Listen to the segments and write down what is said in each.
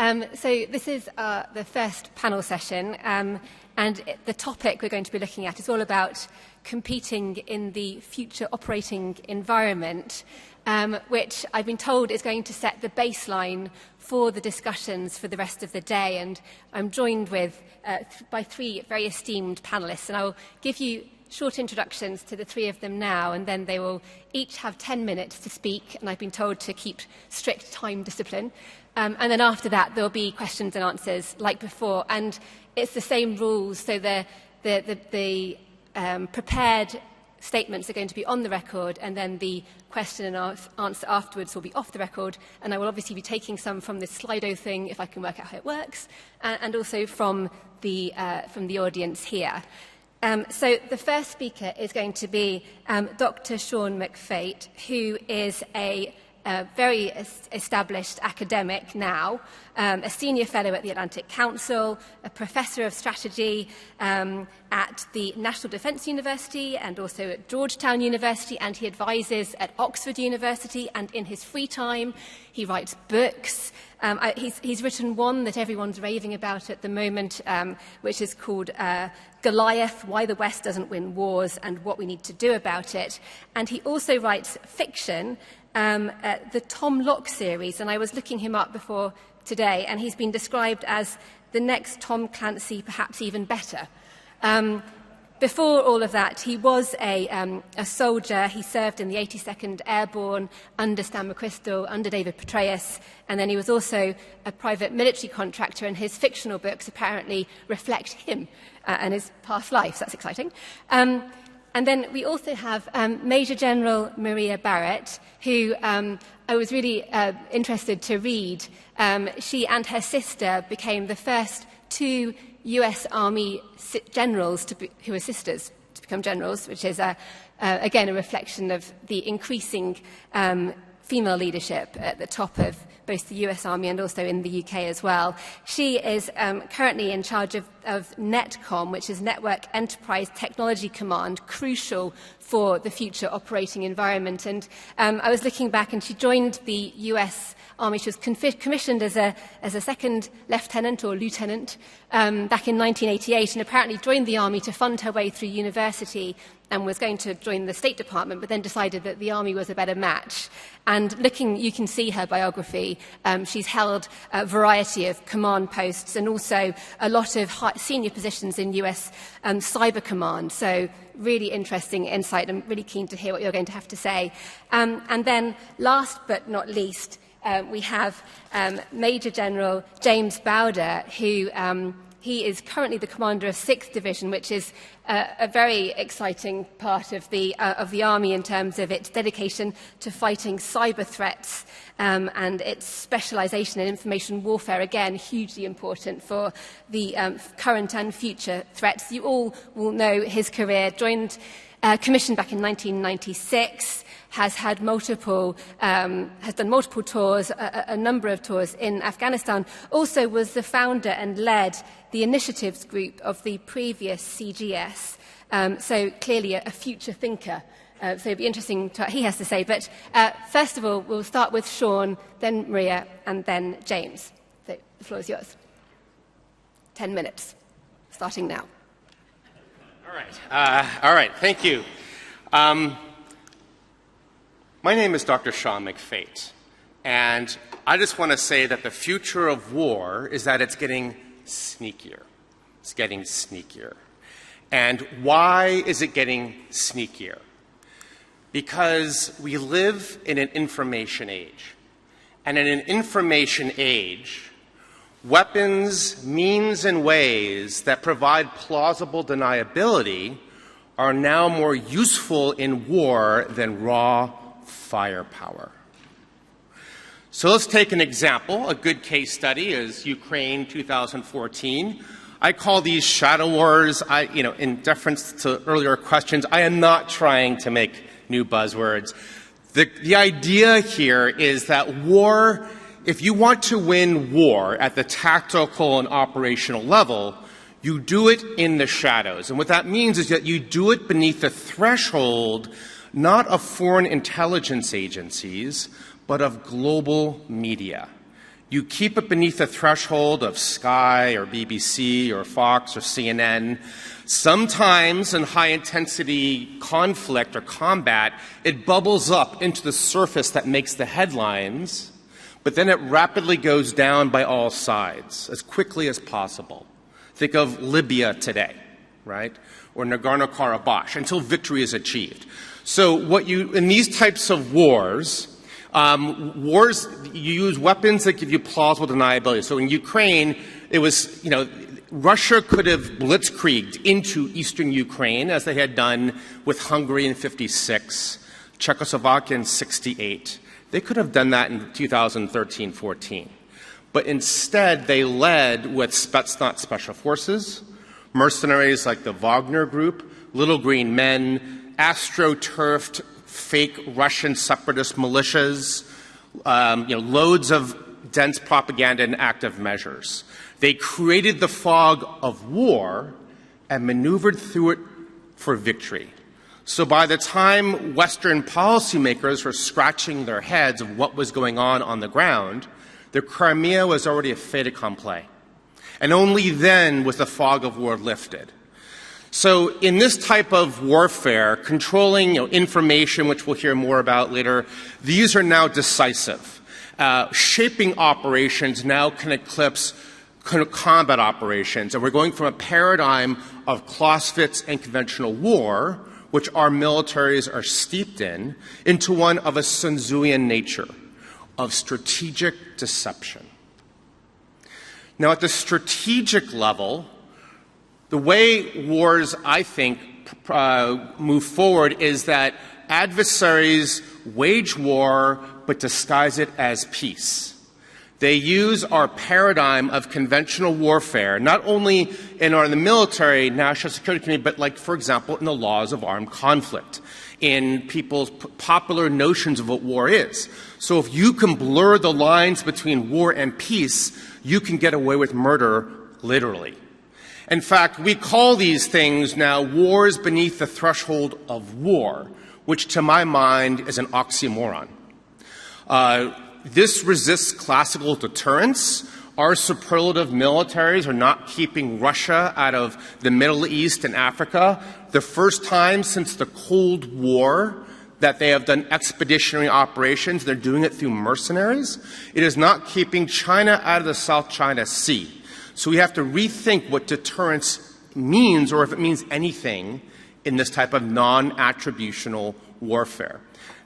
So this is the first panel session, and the topic we're going to be looking at is all about competing in the future operating environment, which I've been told is going to set the baseline for the discussions for the rest of the day. And I'm joined by three very esteemed panellists, and I'll give you short introductions to the three of them now, and then they will each have 10 minutes to speak, and I've been told to keep strict time discipline. And then after that, there'll be questions and answers like before, and it's the same rules. So the prepared statements are going to be on the record, and then the question and answer afterwards will be off the record. And I will obviously be taking some from this Slido thing, if I can work out how it works, and also from the audience here. So the first speaker is going to be Dr. Sean McFate, who is a very established academic now, a senior fellow at the Atlantic Council, a professor of strategy at the National Defence University and also at Georgetown University, and he advises at Oxford University, and in his free time he writes books. He's written one that everyone's raving about at the moment, which is called Goliath, Why the West Doesn't Win Wars and What We Need to Do About It. And he also writes fiction, the Tom Locke series, and I was looking him up before today, and he's been described as the next Tom Clancy, perhaps even better. Before all of that, he was a soldier. He served in the 82nd Airborne under Stan McChrystal, under David Petraeus, and then he was also a private military contractor, and his fictional books apparently reflect him and his past life. So that's exciting. And then we also have Major General Maria Barrett, who I was really interested to read. She and her sister became the first two US Army generals who are sisters to become generals, which is, again, a reflection of the increasing female leadership at the top of both the US Army and also in the UK as well. She is currently in charge of NETCOM, which is Network Enterprise Technology Command, crucial for the future operating environment. And I was looking back, and she joined the US Army. She was commissioned as a second lieutenant or lieutenant back in 1988, and apparently joined the Army to fund her way through university, and was going to join the State Department, but then decided that the Army was a better match. And you can see her biography. She's held a variety of command posts and also a lot of senior positions in US Cyber Command. So really interesting insight. I'm really keen to hear what you're going to have to say. And then last but not least, we have Major General James Bowder, who he is currently the commander of 6th Division, which is a very exciting part of the Army in terms of its dedication to fighting cyber threats and its specialisation in information warfare, again, hugely important for the current and future threats. You all will know his career. Commissioned back in 1996, has done multiple tours, a number of tours in Afghanistan. Also was the founder and led the initiatives group of the previous CGS. So clearly a future thinker. So it'll be interesting to what he has to say. But first of all, we'll start with Sean, then Maria, and then James. So the floor is yours. 10 minutes, starting now. All right, thank you. My name is Dr. Sean McFate, and I just want to say that the future of war is that it's getting sneakier. It's getting sneakier. And why is it getting sneakier? Because we live in an information age. And in an information age, weapons, means, and ways that provide plausible deniability are now more useful in war than raw firepower. So let's take an example. A good case study is Ukraine 2014. I call these shadow wars. In deference to earlier questions, I am not trying to make new buzzwords. The idea here is that war, if you want to win war at the tactical and operational level, you do it in the shadows. And what that means is that you do it beneath the threshold not of foreign intelligence agencies, but of global media. You keep it beneath the threshold of Sky or BBC or Fox or CNN. Sometimes in high-intensity conflict or combat, it bubbles up into the surface that makes the headlines, but then it rapidly goes down by all sides as quickly as possible. Think of Libya today, right? Or Nagorno-Karabakh, until victory is achieved. So in these types of wars, you use weapons that give you plausible deniability. So in Ukraine, it was, Russia could have blitzkrieged into eastern Ukraine, as they had done with Hungary in 1956, Czechoslovakia in 1968. They could have done that in 2013-14. But instead, they led with Spetsnaz special forces, mercenaries like the Wagner Group, Little Green Men, astroturfed fake Russian separatist militias, loads of dense propaganda and active measures. They created the fog of war and maneuvered through it for victory. So by the time Western policymakers were scratching their heads of what was going on the ground, the Crimea was already a fait accompli. And only then was the fog of war lifted. So in this type of warfare, controlling information, which we'll hear more about later, these are now decisive. Shaping operations now can eclipse combat operations. And we're going from a paradigm of Clausewitz and conventional war, which our militaries are steeped in, into one of a Sun Tzuian nature, of strategic deception. Now, at the strategic level, the way wars, I think, move forward is that adversaries wage war but disguise it as peace. They use our paradigm of conventional warfare, not only in the military, national security community, but like, for example, in the laws of armed conflict, in people's popular notions of what war is. So if you can blur the lines between war and peace, you can get away with murder, literally. In fact, we call these things now wars beneath the threshold of war, which to my mind is an oxymoron. This resists classical deterrence. Our superlative militaries are not keeping Russia out of the Middle East and Africa. The first time since the Cold War that they have done expeditionary operations, they're doing it through mercenaries. It is not keeping China out of the South China Sea. So we have to rethink what deterrence means, or if it means anything, in this type of non-attributional warfare.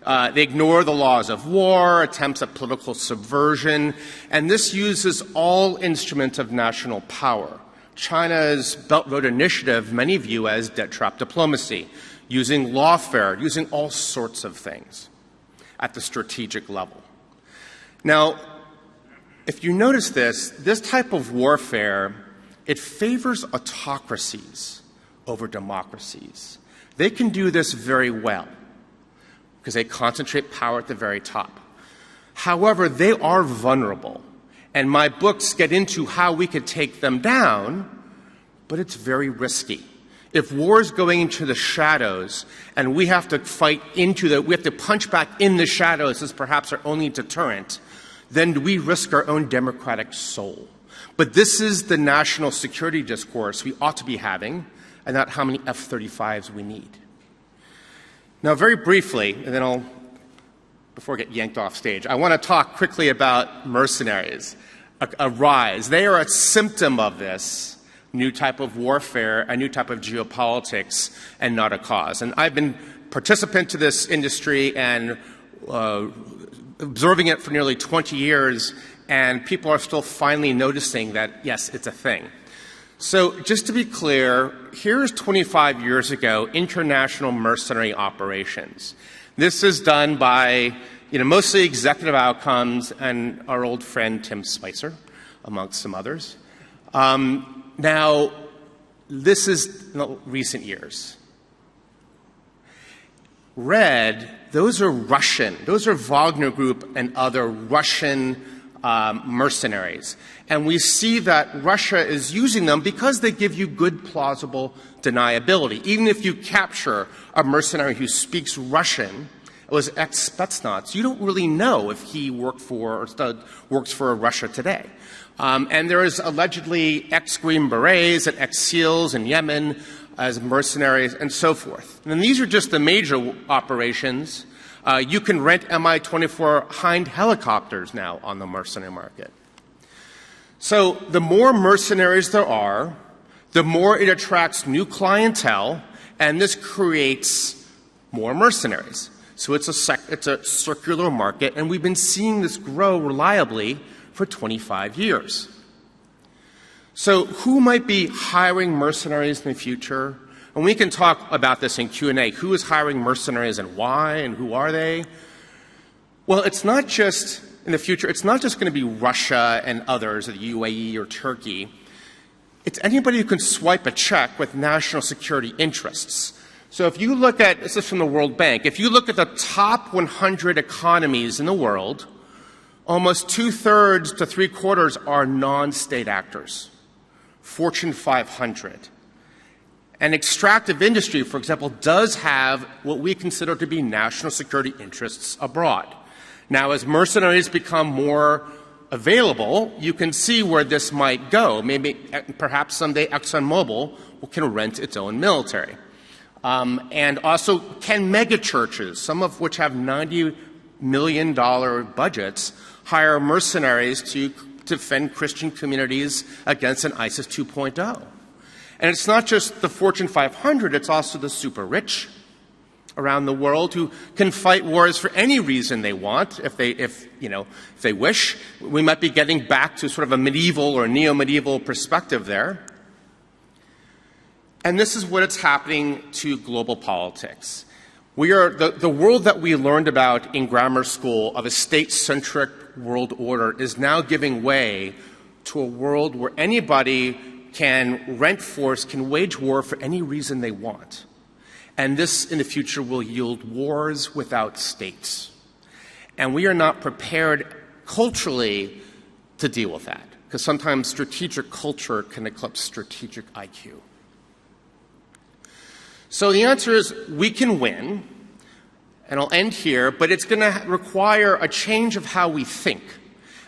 They ignore the laws of war, attempts at political subversion, and this uses all instruments of national power. China's Belt Road Initiative, many view as debt trap diplomacy, using lawfare, using all sorts of things at the strategic level. Now, if you notice this type of warfare, it favors autocracies over democracies. They can do this very well because they concentrate power at the very top. However, they are vulnerable, and my books get into how we could take them down, but it's very risky. If war is going into the shadows and we have to we have to punch back in the shadows as perhaps our only deterrent, then we risk our own democratic soul. But this is the national security discourse we ought to be having, and not how many F-35s we need. Now, very briefly, and then before I get yanked off stage, I want to talk quickly about mercenaries, a rise. They are a symptom of this new type of warfare, a new type of geopolitics, and not a cause. And I've been participant to this industry and observing it for nearly 20 years, and people are still finally noticing that, yes, it's a thing. So just to be clear, here's 25 years ago, international mercenary operations. This is done by, mostly executive outcomes and our old friend Tim Spicer, amongst some others. Now, this is recent years. Red, those are Russian. Those are Wagner Group and other Russian mercenaries. And we see that Russia is using them because they give you good, plausible deniability. Even if you capture a mercenary who speaks Russian, was ex-Spetsnaz, you don't really know if he worked for or works for Russia today. And there is allegedly ex-Green Berets and ex-SEALs in Yemen as mercenaries and so forth. And these are just the major operations. You can rent Mi-24 Hind helicopters now on the mercenary market. So the more mercenaries there are, the more it attracts new clientele, and this creates more mercenaries. So it's a circular market, and we've been seeing this grow reliably for 25 years. So who might be hiring mercenaries in the future? And we can talk about this in Q&A. Who is hiring mercenaries and why, and who are they? Well, it's not just, in the future, it's not just going to be Russia and others, or the UAE or Turkey. It's anybody who can swipe a check with national security interests. So if you look at, this is from the World Bank, if you look at the top 100 economies in the world, almost 2/3 to 3/4 are non-state actors, Fortune 500. And extractive industry, for example, does have what we consider to be national security interests abroad. Now, as mercenaries become more available, you can see where this might go. Maybe, perhaps someday ExxonMobil can rent its own military. And also, can megachurches, some of which have $90 million budgets, hire mercenaries to defend Christian communities against an ISIS 2.0? And it's not just the Fortune 500, it's also the super rich around the world who can fight wars for any reason they want, if they wish. We might be getting back to sort of a medieval or neo-medieval perspective there. And this is what is happening to global politics. We are the world that we learned about in grammar school of a state-centric world order is now giving way to a world where anybody can rent force, can wage war for any reason they want. And this, in the future, will yield wars without states. And we are not prepared culturally to deal with that, because sometimes strategic culture can eclipse strategic IQ. So the answer is we can win, and I'll end here, but it's going to require a change of how we think.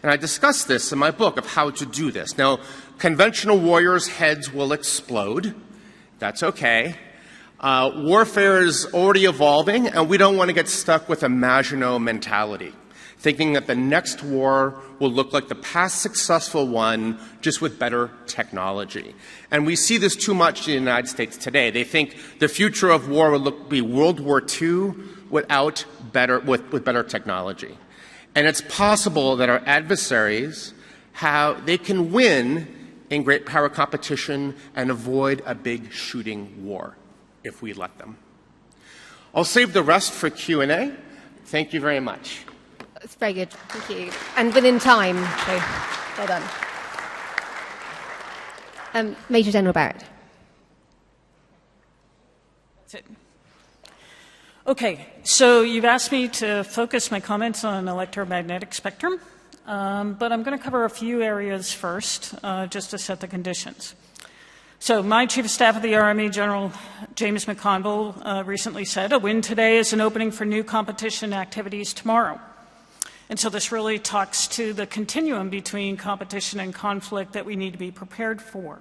And I discuss this in my book of how to do this. Now, conventional warriors' heads will explode. That's okay. Warfare is already evolving, and we don't want to get stuck with a Maginot mentality, thinking that the next war will look like the past successful one, just with better technology. And we see this too much in the United States today. They think the future of war will be World War II with better technology. And it's possible that our adversaries they can win in great power competition and avoid a big shooting war if we let them. I'll save the rest for Q&A. Thank you very much. That's very good. Thank you. And within time, so well done. Major General Barrett. That's it. Okay, so you've asked me to focus my comments on electromagnetic spectrum, but I'm going to cover a few areas first, just to set the conditions. So my Chief of Staff of the Army, General James McConville, recently said, "A win today is an opening for new competition activities tomorrow." And so this really talks to the continuum between competition and conflict that we need to be prepared for.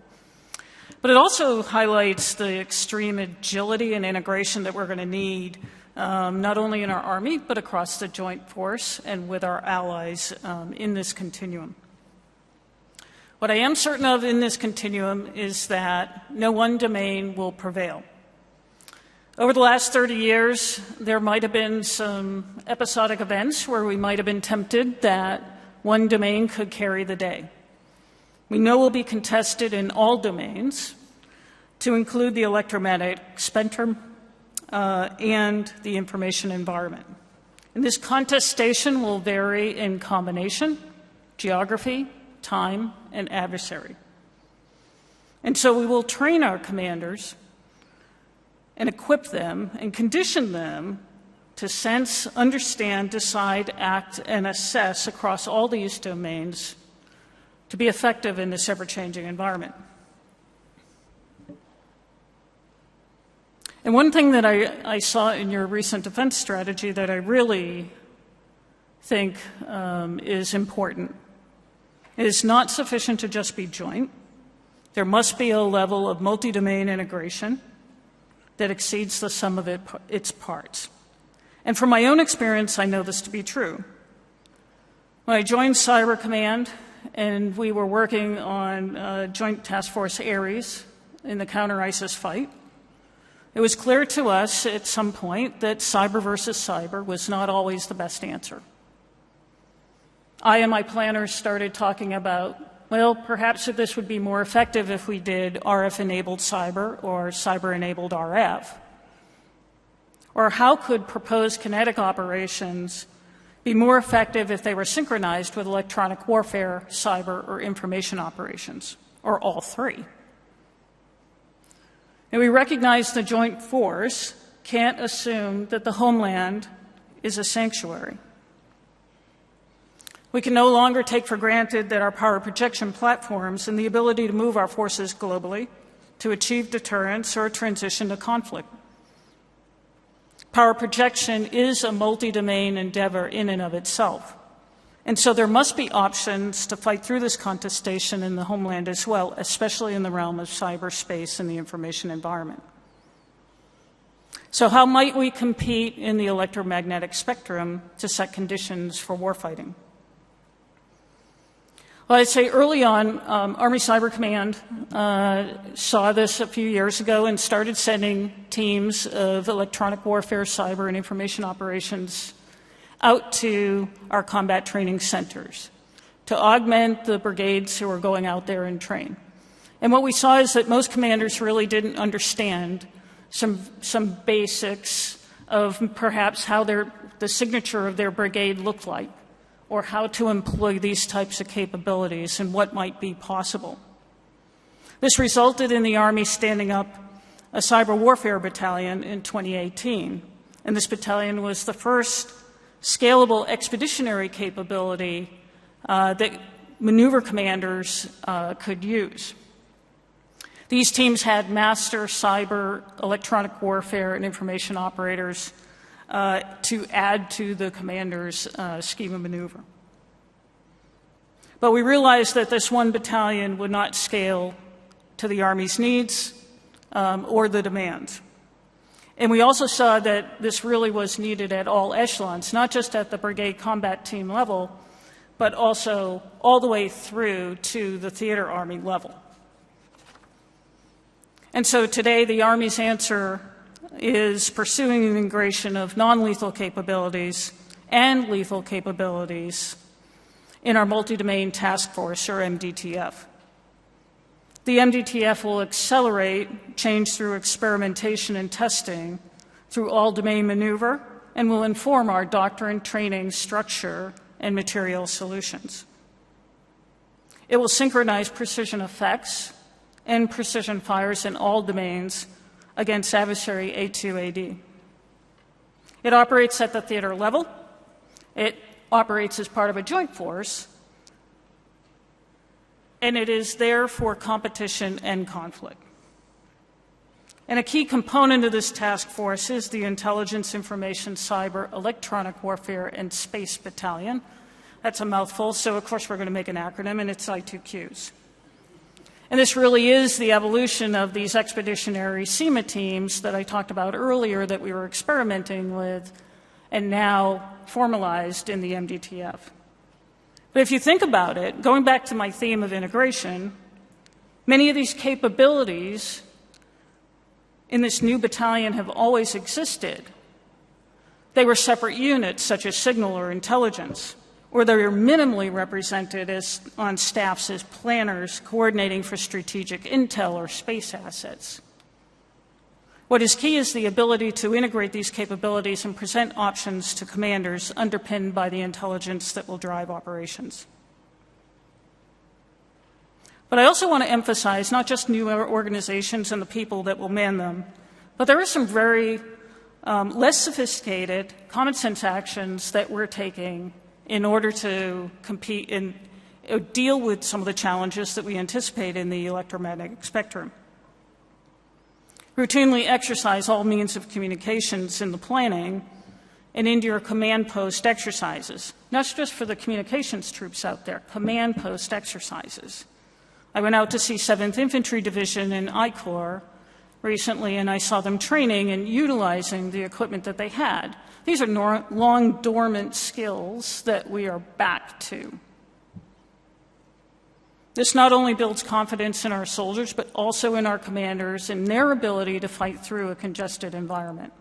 But it also highlights the extreme agility and integration that we're going to need, not only in our Army, but across the joint force and with our allies in this continuum. What I am certain of in this continuum is that no one domain will prevail. Over the last 30 years, there might have been some episodic events where we might have been tempted that one domain could carry the day. We know will be contested in all domains, to include the electromagnetic spectrum and the information environment. And this contestation will vary in combination, geography, time, and adversary. And so we will train our commanders and equip them and condition them to sense, understand, decide, act, and assess across all these domains to be effective in this ever-changing environment. And one thing that I saw in your recent defense strategy that I really think is important is not sufficient to just be joint. There must be a level of multi-domain integration that exceeds the sum of its parts. And from my own experience, I know this to be true. When I joined Cyber Command and we were working on Joint Task Force Ares in the counter-ISIS fight, it was clear to us at some point that cyber versus cyber was not always the best answer. I and my planners started talking about, well, perhaps this would be more effective if we did RF-enabled cyber or cyber-enabled RF. Or how could proposed kinetic operations be more effective if they were synchronized with electronic warfare, cyber, or information operations, or all three? And we recognize the joint force can't assume that the homeland is a sanctuary. We can no longer take for granted that our power projection platforms and the ability to move our forces globally to achieve deterrence or transition to conflict. Power projection is a multi-domain endeavor in and of itself. And so there must be options to fight through this contestation in the homeland as well, especially in the realm of cyberspace and the information environment. So how might we compete in the electromagnetic spectrum to set conditions for warfighting? Well, I'd say early on, Army Cyber Command saw this a few years ago and started sending teams of electronic warfare, cyber, and information operations out to our combat training centers to augment the brigades who were going out there and train. And what we saw is that most commanders really didn't understand some basics of perhaps how the signature of their brigade looked like, or how to employ these types of capabilities and what might be possible. This resulted in the Army standing up a cyber warfare battalion in 2018. And this battalion was the first scalable expeditionary capability that maneuver commanders could use. These teams had master cyber, electronic warfare, and information operators to add to the commander's scheme of maneuver. But we realized that this one battalion would not scale to the Army's needs or the demands. And we also saw that this really was needed at all echelons, not just at the brigade combat team level, but also all the way through to the theater Army level. And so today the Army's answer is pursuing the integration of non-lethal capabilities and lethal capabilities in our Multidomain Task Force, or MDTF. The MDTF will accelerate change through experimentation and testing through all-domain maneuver and will inform our doctrine, training, structure, and material solutions. It will synchronize precision effects and precision fires in all domains against adversary A2AD. It operates at the theater level. It operates as part of a joint force. And it is there for competition and conflict. And a key component of this task force is the Intelligence, Information, Cyber, Electronic Warfare, and Space Battalion. That's a mouthful, so of course we're going to make an acronym, and it's I2Qs. And this really is the evolution of these expeditionary SEMA teams that I talked about earlier that we were experimenting with and now formalized in the MDTF. But if you think about it, going back to my theme of integration, many of these capabilities in this new battalion have always existed. They were separate units, such as signal or intelligence, or they were minimally represented on staffs as planners coordinating for strategic intel or space assets. What is key is the ability to integrate these capabilities and present options to commanders underpinned by the intelligence that will drive operations. But I also want to emphasize not just new organizations and the people that will man them, but there are some very less sophisticated, common sense actions that we're taking in order to compete and deal with some of the challenges that we anticipate in the electromagnetic spectrum. Routinely exercise all means of communications in the planning and into your command post exercises. Not just for the communications troops out there, command post exercises. I went out to see 7th Infantry Division in I Corps recently, and I saw them training and utilizing the equipment that they had. These are long dormant skills that we are back to. This not only builds confidence in our soldiers, but also in our commanders and their ability to fight through a congested environment.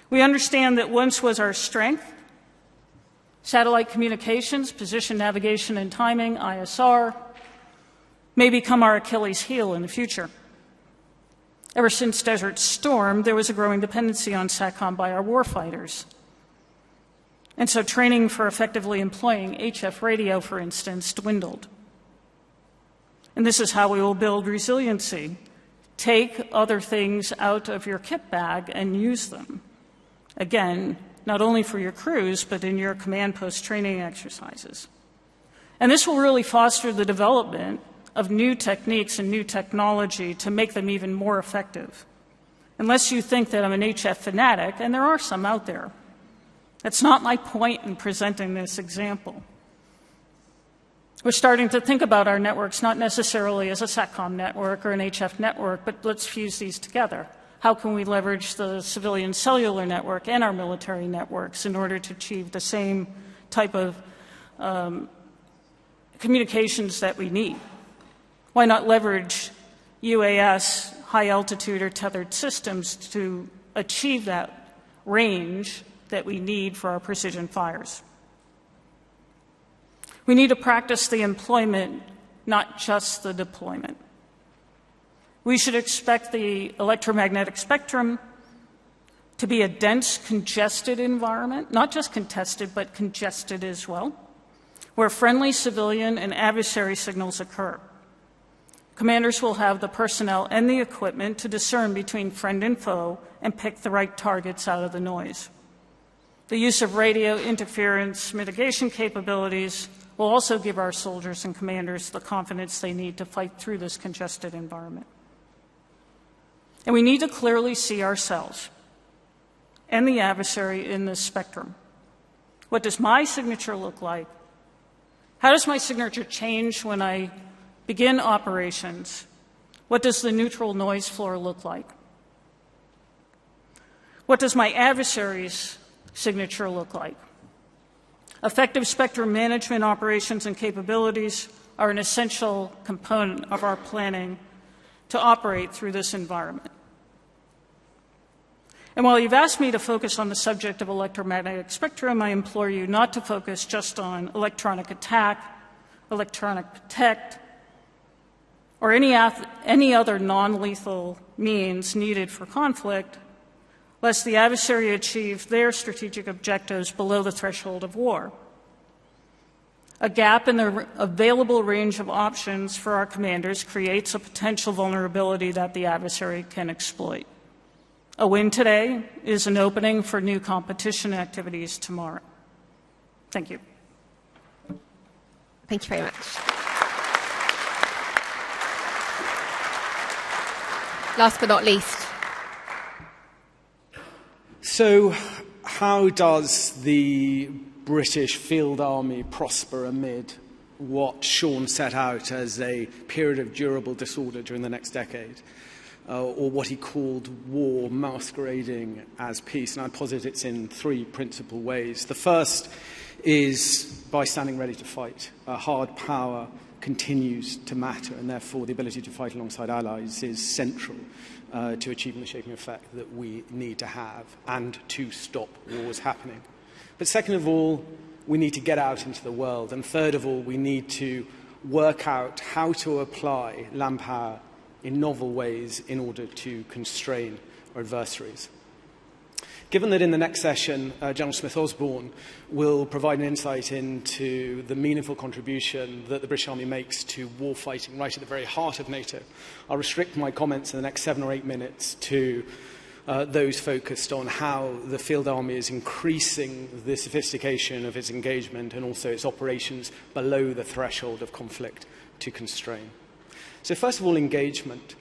We understand that once was our strength, satellite communications, position navigation and timing, ISR, may become our Achilles heel in the future. Ever since Desert Storm, there was a growing dependency on SATCOM by our warfighters. And so training for effectively employing HF radio, for instance, dwindled. And this is how we will build resiliency. Take other things out of your kit bag and use them. Again, not only for your crews, but in your command post training exercises. And this will really foster the development of new techniques and new technology to make them even more effective. Unless you think that I'm an HF fanatic, and there are some out there. That's not my point in presenting this example. We're starting to think about our networks not necessarily as a SATCOM network or an HF network, but let's fuse these together. How can we leverage the civilian cellular network and our military networks in order to achieve the same type of communications that we need? Why not leverage UAS, high altitude or tethered systems to achieve that range that we need for our precision fires? We need to practice the employment, not just the deployment. We should expect the electromagnetic spectrum to be a dense, congested environment, not just contested, but congested as well, where friendly civilian and adversary signals occur. Commanders will have the personnel and the equipment to discern between friend and foe and pick the right targets out of the noise. The use of radio interference mitigation capabilities will also give our soldiers and commanders the confidence they need to fight through this congested environment. And we need to clearly see ourselves and the adversary in this spectrum. What does my signature look like? How does my signature change when I begin operations? What does the neutral noise floor look like? What does my adversary's signature look like? Effective spectrum management operations and capabilities are an essential component of our planning to operate through this environment. And while you've asked me to focus on the subject of electromagnetic spectrum, I implore you not to focus just on electronic attack, electronic protect, or any other non-lethal means needed for conflict, lest the adversary achieve their strategic objectives below the threshold of war. A gap in the available range of options for our commanders creates a potential vulnerability that the adversary can exploit. A win today is an opening for new competition activities tomorrow. Thank you. Thank you very much. Last but not least. So, how does the British Field Army prosper amid what Sean set out as a period of durable disorder during the next decade? Or what he called war masquerading as peace. And I posit it's in three principal ways. The first is by standing ready to fight. Hard power continues to matter, and therefore the ability to fight alongside allies is central to achieving the shaping effect that we need to have and to stop wars happening. But second of all, we need to get out into the world. And third of all, we need to work out how to apply land power in novel ways in order to constrain our adversaries. Given that in the next session, General Smith-Osborne will provide an insight into the meaningful contribution that the British Army makes to warfighting right at the very heart of NATO, I'll restrict my comments in the next 7 or 8 minutes to those focused on how the Field Army is increasing the sophistication of its engagement and also its operations below the threshold of conflict to constrain. So first of all, engagement.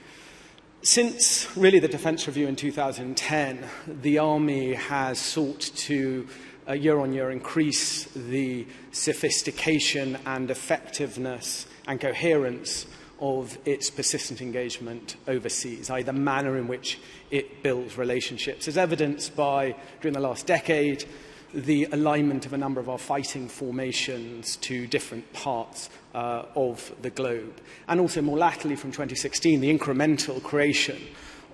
Since really the Defence Review in 2010, the Army has sought to year on year increase the sophistication and effectiveness and coherence of its persistent engagement overseas, i.e. the manner in which it builds relationships, as evidenced by, during the last decade, the alignment of a number of our fighting formations to different parts of the globe. And also more latterly from 2016, the incremental creation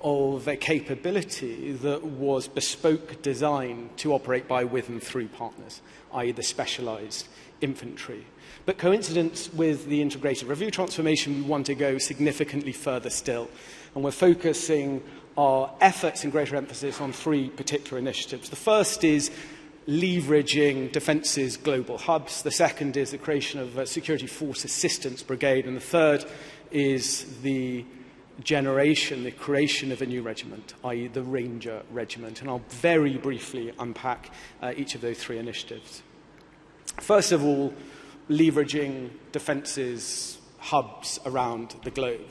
of a capability that was bespoke designed to operate by, with and through partners, i.e. the specialised infantry. But coincident with the integrated review transformation, we want to go significantly further still. And we're focusing our efforts and greater emphasis on three particular initiatives. The first is leveraging Defence's global hubs. The second is the creation of a Security Force Assistance Brigade. And the third is the creation of a new regiment, i.e. the Ranger Regiment. And I'll very briefly unpack each of those three initiatives. First of all, leveraging Defence's hubs around the globe.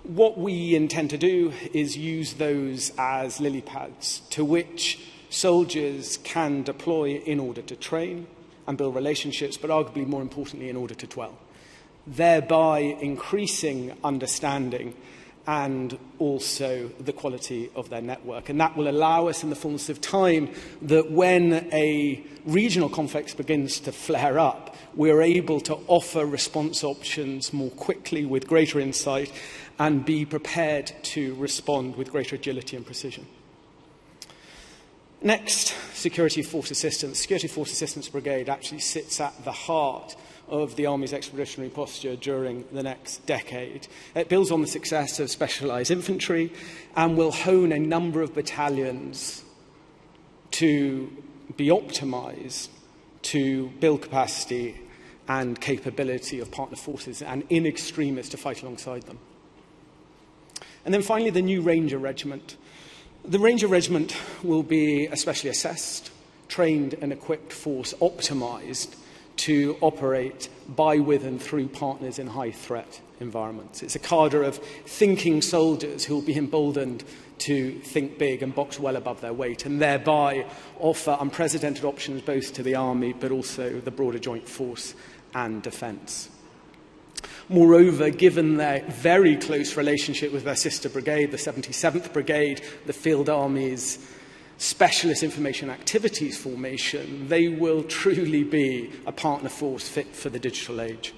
What we intend to do is use those as lily pads to which soldiers can deploy in order to train and build relationships, but arguably more importantly in order to dwell, thereby increasing understanding and also the quality of their network. And that will allow us in the fullness of time that when a regional conflict begins to flare up, we're able to offer response options more quickly with greater insight and be prepared to respond with greater agility and precision. Next, Security Force Assistance. Security Force Assistance Brigade actually sits at the heart of the Army's expeditionary posture during the next decade. It builds on the success of specialised infantry and will hone a number of battalions to be optimised to build capacity and capability of partner forces and in extremis to fight alongside them. And then finally, the new Ranger Regiment. The Ranger Regiment will be a specially assessed, trained and equipped force optimised to operate by, with and through partners in high-threat environments. It's a cadre of thinking soldiers who will be emboldened to think big and box well above their weight and thereby offer unprecedented options both to the Army but also the broader joint force and defence. Moreover, given their very close relationship with their sister brigade, the 77th Brigade, the Field Army's Specialist Information Activities Formation, they will truly be a partner force fit for the digital age.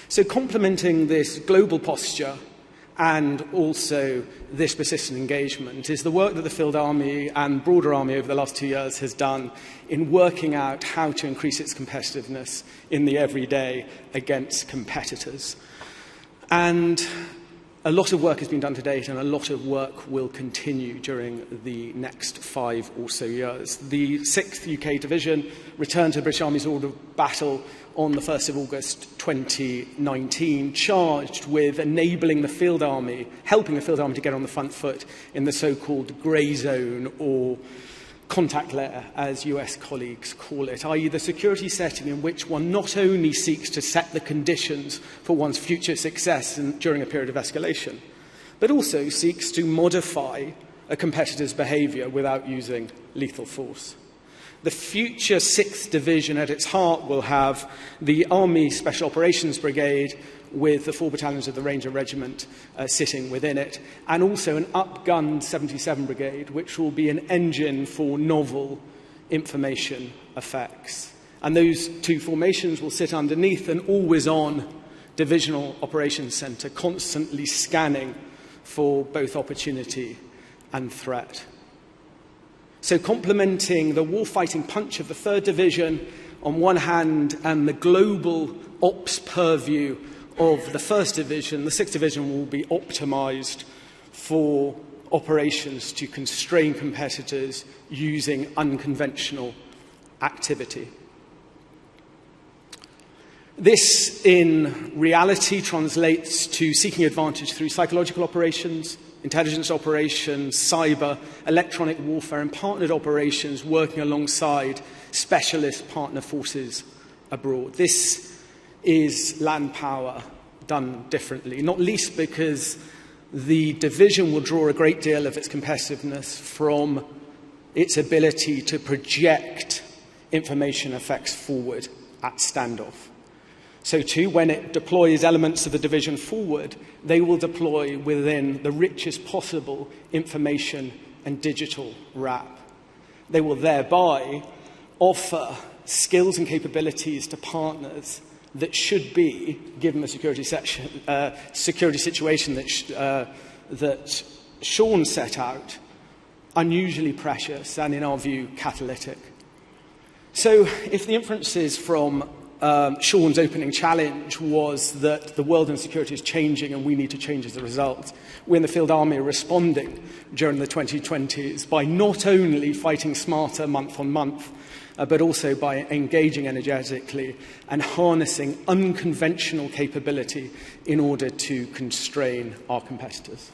So complementing this global posture and also this persistent engagement is the work that the Field Army and broader Army over the last 2 years has done in working out how to increase its competitiveness in the everyday against competitors. And a lot of work has been done to date and a lot of work will continue during the next 5 or so years. The 6th UK Division returned to the British Army's order of battle on the 1st of August 2019, charged with enabling the Field Army, helping the Field Army to get on the front foot in the so-called grey zone or contact layer, as US colleagues call it, i.e. the security setting in which one not only seeks to set the conditions for one's future success during a period of escalation, but also seeks to modify a competitor's behaviour without using lethal force. The future 6th Division at its heart will have the Army Special Operations Brigade with the 4 battalions of the Ranger Regiment sitting within it, and also an upgunned 77 Brigade, which will be an engine for novel information effects. And those 2 formations will sit underneath an always-on divisional operations centre, constantly scanning for both opportunity and threat. So complementing the warfighting punch of the 3rd Division on one hand and the global ops purview of the 1st Division, the 6th Division will be optimised for operations to constrain competitors using unconventional activity. This, in reality, translates to seeking advantage through psychological operations, intelligence operations, cyber, electronic warfare, and partnered operations working alongside specialist partner forces abroad. This is land power done differently, not least because the division will draw a great deal of its competitiveness from its ability to project information effects forward at standoff. So too, when it deploys elements of the division forward, they will deploy within the richest possible information and digital wrap. They will thereby offer skills and capabilities to partners that should be, given the security situation that Sean set out, unusually precious and, in our view, catalytic. So if the inferences from Sean's opening challenge was that the world in security is changing and we need to change as a result, we in the Field Army are responding during the 2020s by not only fighting smarter month on month, but also by engaging energetically and harnessing unconventional capability in order to constrain our competitors.